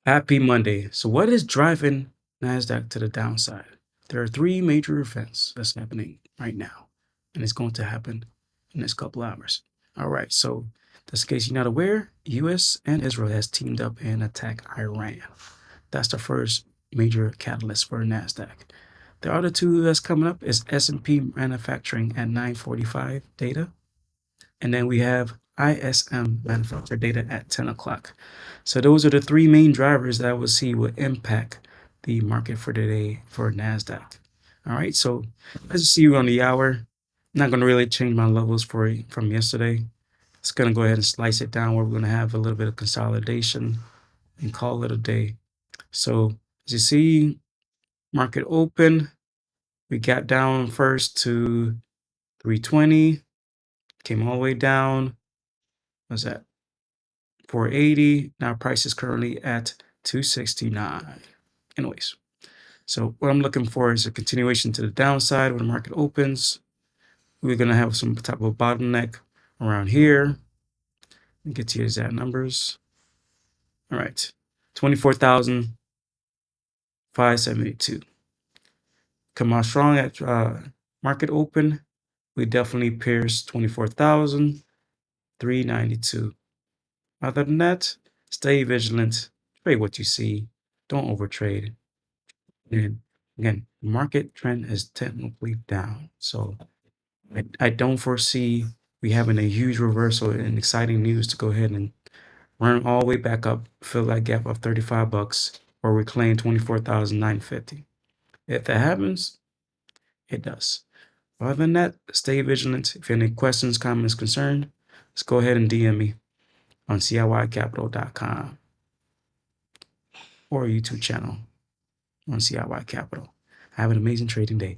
Happy Monday. So, what is driving NASDAQ to the downside? There are three major events that's happening right now, and it's going to happen in the next couple hours. All right. So, just in case you're not aware, US and Israel has teamed up and attacked Iran. That's the first major catalyst for NASDAQ. The other two that's coming up is S&P manufacturing at 9:45 data, and then we have ISM manufacturer data at 10 o'clock. So those are the three main drivers that I would see would impact the market for today for NASDAQ. All right, so as you see on the hour, I'm not going to really change my levels from yesterday. It's going to go ahead and slice it down where we're going to have a little bit of consolidation and call it a day. So as you see, market open, we got down first to 320, came all the way down. What's that? 480. Now price is currently at 269. Anyways, so what I'm looking for is a continuation to the downside when the market opens. We're going to have some type of bottleneck around here. Let me get to your exact numbers. All right, 24,572. Come out strong at market open. We definitely pierced 24,392. Other than that, stay vigilant. Trade what you see. Don't overtrade. And again, market trend is technically down. So I don't foresee we having a huge reversal and exciting news to go ahead and run all the way back up, fill that gap of 35 bucks, or reclaim 24,950. If that happens, it does. Other than that, stay vigilant. If you have any questions, comments, concern, just go ahead and DM me on CIYcapital.com or YouTube channel on CIY Capital. Have an amazing trading day.